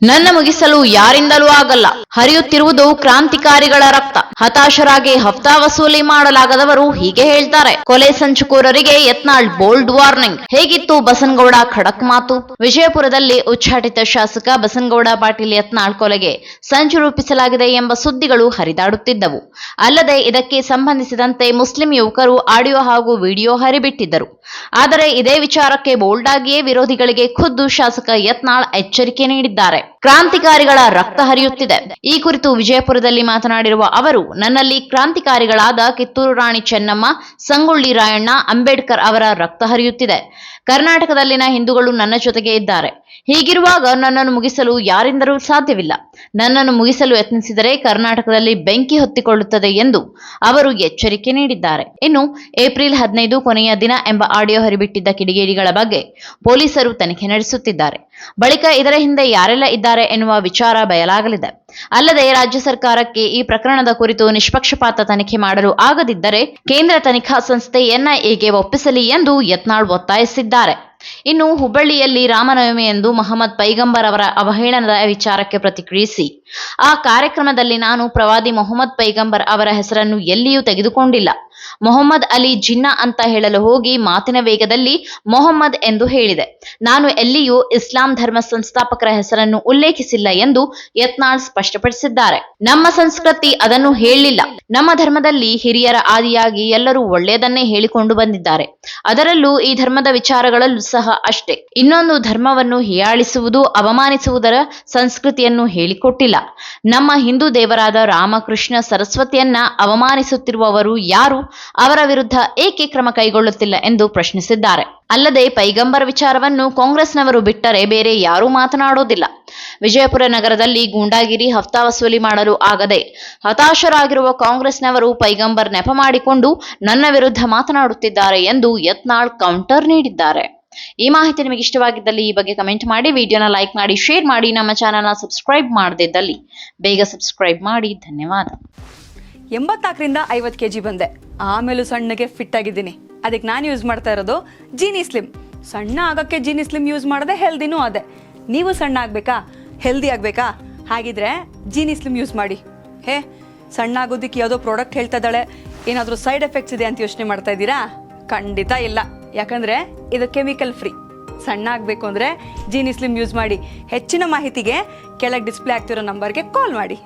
ನನ್ನ ಮುಗಿಸಲು ಯಾರಿಂದಲೂ ಆಗಲ್ಲ. ಹರಿಯುತ್ತಿರುವುದು ಕ್ರಾಂತಿಕಾರಿಗಳ ರಕ್ತ. ಹತಾಶರಾಗಿ ಹಫ್ತಾ ವಸೂಲಿ ಮಾಡಲಾಗದವರು ಹೀಗೆ ಹೇಳ್ತಾರೆ. ಕೊಲೆ ಸಂಚುಕೋರರಿಗೆ ಯತ್ನಾಳ್ ಬೋಲ್ಡ್ ವಾರ್ನಿಂಗ್. ಹೇಗಿತ್ತು ಬಸನಗೌಡ ಖಡಕ್ ಮಾತು? ವಿಜಯಪುರದಲ್ಲಿ ಉಚ್ಚಾಟಿತ ಶಾಸಕ ಬಸನಗೌಡ ಪಾಟೀಲ್ ಯತ್ನಾಳ್ ಕೊಲೆಗೆ ಸಂಚು ರೂಪಿಸಲಾಗಿದೆ ಎಂಬ ಸುದ್ದಿಗಳು ಹರಿದಾಡುತ್ತಿದ್ದವು. ಅಲ್ಲದೆ ಇದಕ್ಕೆ ಸಂಬಂಧಿಸಿದಂತೆ ಮುಸ್ಲಿಂ ಯುವಕರು ಆಡಿಯೋ ಹಾಗೂ ವಿಡಿಯೋ ಹರಿಬಿಟ್ಟಿದ್ದರು. ಆದರೆ ಇದೇ ವಿಚಾರಕ್ಕೆ ಬೋಲ್ಡ್ ಆಗಿಯೇ ವಿರೋಧಿಗಳಿಗೆ ಖುದ್ದು ಶಾಸಕ ಯತ್ನಾಳ್ ಎಚ್ಚರಿಕೆ ನೀಡಿದ್ದಾರೆ. ಕ್ರಾಂತಿಕಾರಿಗಳ ರಕ್ತ ಹರಿಯುತ್ತಿದೆ. ಈ ಕುರಿತು ವಿಜಯಪುರದಲ್ಲಿ ಮಾತನಾಡಿರುವ ಅವರು, ನನ್ನಲ್ಲಿ ಕ್ರಾಂತಿಕಾರಿಗಳಾದ ಕಿತ್ತೂರು ರಾಣಿ ಚೆನ್ನಮ್ಮ, ಸಂಗೊಳ್ಳಿ ರಾಯಣ್ಣ, ಅಂಬೇಡ್ಕರ್ ಅವರ ರಕ್ತ ಹರಿಯುತ್ತಿದೆ. ಕರ್ನಾಟಕದಲ್ಲಿನ ಹಿಂದೂಗಳು ನನ್ನ ಜೊತೆಗೆ ಇದ್ದಾರೆ. ಹೀಗಿರುವಾಗ ನನ್ನನ್ನು ಮುಗಿಸಲು ಯಾರಿಂದಲೂ ಸಾಧ್ಯವಿಲ್ಲ. ನನ್ನನ್ನು ಮುಗಿಸಲು ಯತ್ನಿಸಿದರೆ ಕರ್ನಾಟಕದಲ್ಲಿ ಬೆಂಕಿ ಹೊತ್ತಿಕೊಳ್ಳುತ್ತದೆ ಎಂದು ಅವರು ಎಚ್ಚರಿಕೆ ನೀಡಿದ್ದಾರೆ. ಇನ್ನು ಏಪ್ರಿಲ್ 15 ಕೊನೆಯ ದಿನ ಎಂಬ ಆಡಿಯೋ ಹರಿಬಿಟ್ಟಿದ್ದ ಕಿಡಿಗೇಡಿಗಳ ಬಗ್ಗೆ ಪೊಲೀಸರು ತನಿಖೆ ನಡೆಸುತ್ತಿದ್ದಾರೆ. ಬಳಿಕ ಇದರ ಹಿಂದೆ ಯಾರೆಲ್ಲ ಇದ್ದಾರೆ ಎನ್ನುವ ವಿಚಾರ ಬಯಲಾಗಲಿದೆ. ಅಲ್ಲದೆ ರಾಜ್ಯ ಸರ್ಕಾರಕ್ಕೆ ಈ ಪ್ರಕರಣದ ಕುರಿತು ನಿಷ್ಪಕ್ಷಪಾತ ತನಿಖೆ ಮಾಡಲು ಆಗದಿದ್ದರೆ ಕೇಂದ್ರ ತನಿಖಾ ಸಂಸ್ಥೆ ಎನ್ಐಎಗೆ ಒಪ್ಪಿಸಲಿ ಎಂದು ಯತ್ನಾಳ್ ಒತ್ತಾಯಿಸಿದ್ದಾರೆ. ಇನ್ನು ಹುಬ್ಬಳ್ಳಿಯಲ್ಲಿ ರಾಮನವಮಿ ಎಂದು ಮೊಹಮ್ಮದ್ ಪೈಗಂಬರ್ ಅವರ ಅವಹೇಳನದ ವಿಚಾರಕ್ಕೆ ಪ್ರತಿಕ್ರಿಯಿಸಿ, ಆ ಕಾರ್ಯಕ್ರಮದಲ್ಲಿ ನಾನು ಪ್ರವಾದಿ ಮೊಹಮ್ಮದ್ ಪೈಗಂಬರ್ ಅವರ ಹೆಸರನ್ನು ಎಲ್ಲಿಯೂ ತೆಗೆದುಕೊಂಡಿಲ್ಲ. ಮೊಹಮ್ಮದ್ ಅಲಿ ಜಿನ್ನಾ ಅಂತ ಹೇಳಲು ಹೋಗಿ ಮಾತಿನ ವೇಗದಲ್ಲಿ ಮೊಹಮ್ಮದ್ ಎಂದು ಹೇಳಿದೆ. ನಾನು ಎಲ್ಲಿಯೂ ಇಸ್ಲಾಂ ಧರ್ಮ ಸಂಸ್ಥಾಪಕರ ಹೆಸರನ್ನು ಉಲ್ಲೇಖಿಸಿಲ್ಲ ಎಂದು ಯತ್ನಾಳ್ ಸ್ಪಷ್ಟಪಡಿಸಿದ್ದಾರೆ. ನಮ್ಮ ಸಂಸ್ಕೃತಿ ಅದನ್ನು ಹೇಳಿಲ್ಲ. ನಮ್ಮ ಧರ್ಮದಲ್ಲಿ ಹಿರಿಯರ ಆದಿಯಾಗಿ ಎಲ್ಲರೂ ಒಳ್ಳೆಯದನ್ನೇ ಹೇಳಿಕೊಂಡು ಬಂದಿದ್ದಾರೆ. ಅದರಲ್ಲೂ ಈ ಧರ್ಮದ ವಿಚಾರಗಳಲ್ಲೂ ಸಹ ಅಷ್ಟೇ. ಇನ್ನೊಂದು ಧರ್ಮವನ್ನು ಹೀಯಾಳಿಸುವುದು, ಅವಮಾನಿಸುವುದರ ಸಂಸ್ಕೃತಿಯನ್ನು ಹೇಳಿಕೊಟ್ಟಿಲ್ಲ. ನಮ್ಮ ಹಿಂದೂ ದೇವರಾದ ರಾಮ, ಕೃಷ್ಣ, ಸರಸ್ವತಿಯನ್ನ ಅವಮಾನಿಸುತ್ತಿರುವವರು ಯಾರು? ಅವರ ವಿರುದ್ಧ ಏಕೆ ಕ್ರಮ ಕೈಗೊಳ್ಳುತ್ತಿಲ್ಲ ಎಂದು ಪ್ರಶ್ನಿಸಿದ್ದಾರೆ. ಅಲ್ಲದೆ ಪೈಗಂಬರ್ ವಿಚಾರವನ್ನು ಕಾಂಗ್ರೆಸ್ನವರು ಬಿಟ್ಟರೆ ಬೇರೆ ಯಾರೂ ಮಾತನಾಡೋದಿಲ್ಲ. ವಿಜಯಪುರ ನಗರದಲ್ಲಿ ಗೂಂಡಾಗಿರಿ, ಹಫ್ತಾ ವಸೂಲಿ ಮಾಡಲು ಆಗದೆ ಹತಾಶರಾಗಿರುವ ಕಾಂಗ್ರೆಸ್ನವರು ಪೈಗಂಬರ್ ನೆಪ ಮಾಡಿಕೊಂಡು ನನ್ನ ವಿರುದ್ಧ ಮಾತನಾಡುತ್ತಿದ್ದಾರೆ ಎಂದು ಯತ್ನಾಳ್ ಕೌಂಟರ್ ನೀಡಿದ್ದಾರೆ. ಈ ಮಾಹಿತಿ ನಿಮಗೆ ಇಷ್ಟವಾಗಿದ್ದಲ್ಲಿ ಈ ಬಗ್ಗೆ ಕಮೆಂಟ್ ಮಾಡಿ, ವಿಡಿಯೋನ ಲೈಕ್ ಮಾಡಿ, ಶೇರ್ ಮಾಡಿ. ನಮ್ಮ ಚಾನಲ್ನ ಸಬ್ಸ್ಕ್ರೈಬ್ ಮಾಡದಿದ್ದಲ್ಲಿ ಬೇಗ ಸಬ್ಸ್ಕ್ರೈಬ್ ಮಾಡಿ. ಧನ್ಯವಾದ. 84ರಿಂದ 50 kg ಬಂದೆ. ಆಮೇಲೂ ಸಣ್ಣಗೆ ಫಿಟ್ ಆಗಿದ್ದೀನಿ. ಅದಕ್ಕೆ ನಾನು ಯೂಸ್ ಮಾಡ್ತಾ ಇರೋದು ಜೀನಿ ಸ್ಲಿಮ್. ಸಣ್ಣ ಆಗೋಕ್ಕೆ ಜೀನಿ ಸ್ಲಿಮ್ ಯೂಸ್ ಮಾಡಿದೆ, ಹೆಲ್ದಿನೂ ಅದೇ. ನೀವು ಸಣ್ಣ ಆಗಬೇಕಾ, ಹೆಲ್ದಿ ಆಗಬೇಕಾ? ಹಾಗಿದ್ರೆ ಜೀನಿ ಸ್ಲಿಮ್ ಯೂಸ್ ಮಾಡಿ. ಸಣ್ಣ ಆಗೋದಕ್ಕೆ ಯಾವುದೋ ಪ್ರಾಡಕ್ಟ್ ಹೇಳ್ತಾ ಇದ್ದಾಳೆ, ಏನಾದರೂ ಸೈಡ್ ಎಫೆಕ್ಟ್ಸ್ ಇದೆ ಅಂತ ಯೋಚನೆ ಮಾಡ್ತಾ ಇದ್ದೀರಾ? ಖಂಡಿತ ಇಲ್ಲ. ಯಾಕಂದರೆ ಇದು ಕೆಮಿಕಲ್ ಫ್ರೀ. ಸಣ್ಣ ಆಗಬೇಕು ಅಂದರೆ ಜೀನಿ ಸ್ಲಿಮ್ ಯೂಸ್ ಮಾಡಿ. ಹೆಚ್ಚಿನ ಮಾಹಿತಿಗೆ ಕೆಳಗೆ ಡಿಸ್ಪ್ಲೇ ಆಗ್ತಿರೋ ನಂಬರ್ಗೆ ಕಾಲ್ ಮಾಡಿ.